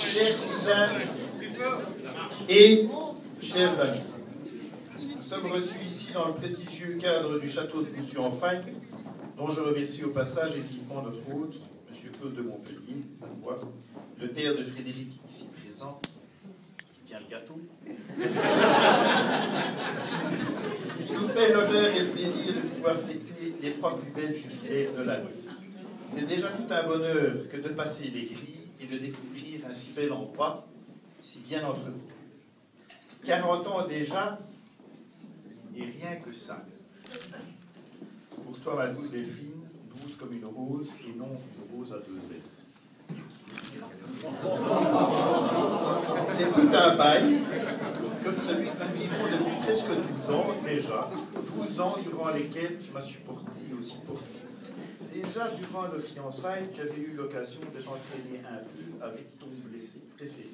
chers cousins et chers amis, nous sommes reçus ici dans le prestigieux cadre du château de Boussu-en-Fagne, dont je remercie au passage évidemment notre hôte, M. Claude de Montpellier, le père de Frédéric ici présent, qui tient le gâteau, qui nous fait l'honneur et le plaisir de pouvoir fêter les 3 plus belles jubilaires de l'année. C'est déjà tout un bonheur que de passer les grilles et de découvrir un si bel endroit, si bien entretenu. 40 ans déjà, et rien que ça. Pour toi, ma douce Delphine, douce comme une rose, et non une rose à 2 S. C'est tout un bail, comme celui que nous vivons depuis presque 12 ans déjà, 12 ans durant lesquels tu m'as supporté et aussi porté. Déjà, durant nos fiançailles, tu avais eu l'occasion de t'entraîner un peu avec ton blessé préféré.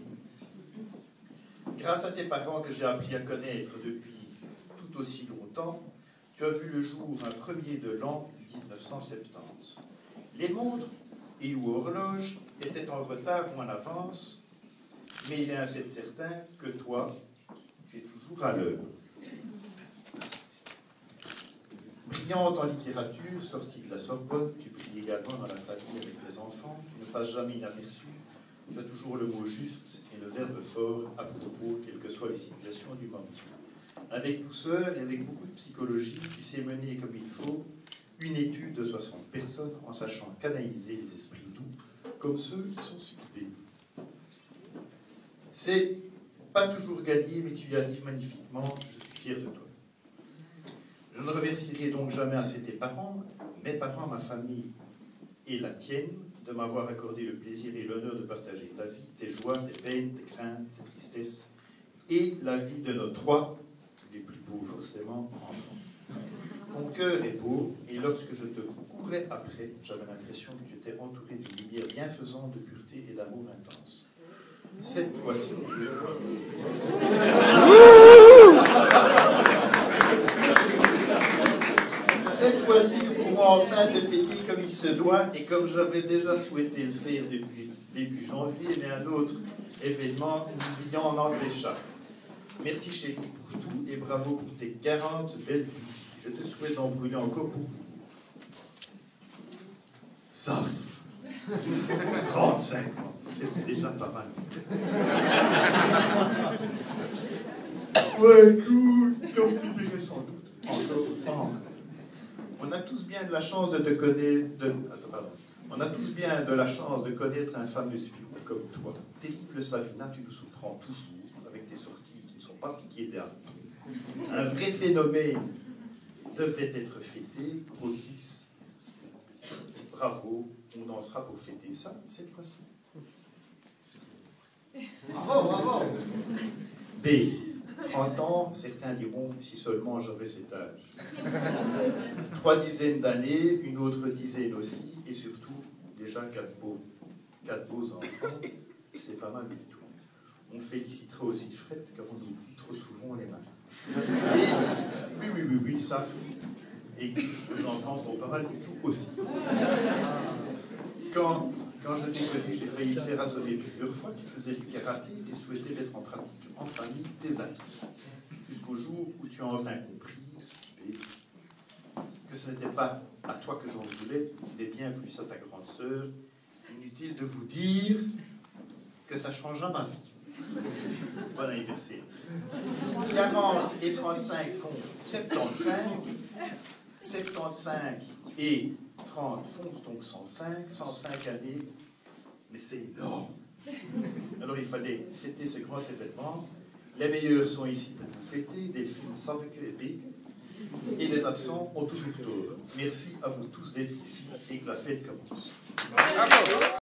Grâce à tes parents que j'ai appris à connaître depuis tout aussi longtemps, tu as vu le jour un 1er de l'an 1970. Les montres et ou horloges étaient en retard ou en avance, mais il est un fait certain que toi, tu es toujours à l'heure. Brillante en littérature, sortie de la Sorbonne, tu brilles également dans la famille avec tes enfants, tu ne passes jamais inaperçu, tu as toujours le mot juste et le verbe fort à propos, quelles que soient les situations du moment. Avec douceur et avec beaucoup de psychologie, tu sais mener comme il faut une étude de 60 personnes en sachant canaliser les esprits doux comme ceux qui sont subtils. C'est pas toujours gagné, mais tu y arrives magnifiquement, je suis fier de toi. Je ne remercierai donc jamais assez tes parents, mes parents, ma famille et la tienne, de m'avoir accordé le plaisir et l'honneur de partager ta vie, tes joies, tes peines, tes craintes, tes tristesses, et la vie de nos 3, les plus beaux forcément, enfants. Ton cœur est beau, et lorsque je te courais après, j'avais l'impression que tu étais entouré d'une lumière bienfaisante de pureté et d'amour intense. Cette fois-ci, nous pourrons enfin te fêter comme il se doit et comme j'avais déjà souhaité le faire depuis début janvier, mais un autre événement nous y en empêcha. Merci chérie pour tout et bravo pour tes 40 belles bougies. Je te souhaite d'en brûler encore beaucoup. Sauf 35 ans, c'est déjà pas mal. Ouais, cool, comme tu dirais sans doute. Encore. On a tous bien de la chance de te connaître. On a tous bien de la chance de connaître un fameux Spirou comme toi. Terrible Savina, tu nous surprends toujours avec tes sorties qui ne sont pas piquées des hannetons. Un vrai phénomène devrait être fêté, gros 10. Bravo, on dansera pour fêter ça cette fois-ci. Bravo. B. 30 ans, certains diront, si seulement j'avais cet âge. 3 dizaines d'années, une autre dizaine aussi, et surtout, déjà 4 beaux enfants, c'est pas mal du tout. On félicitera aussi Fred, car on oublie trop souvent les malins. Oui, ça, et les enfants sont pas mal du tout aussi. Quand je t'ai connu, j'ai failli te faire assommer plusieurs fois. Tu faisais du karaté et tu souhaitais mettre en pratique en famille tes acquis. Jusqu'au jour où tu as enfin compris que ce n'était pas à toi que j'en voulais, mais bien plus à ta grande sœur. Inutile de vous dire que ça changera ma vie. Bon anniversaire. 40 et 35 font 75. 75 et 30 font donc 105 années, mais c'est énorme. Alors il fallait fêter ce grand événement. Les meilleurs sont ici pour vous fêter, Delphine Saveke et les absents ont toujours tort. Merci à vous tous d'être ici et que la fête commence.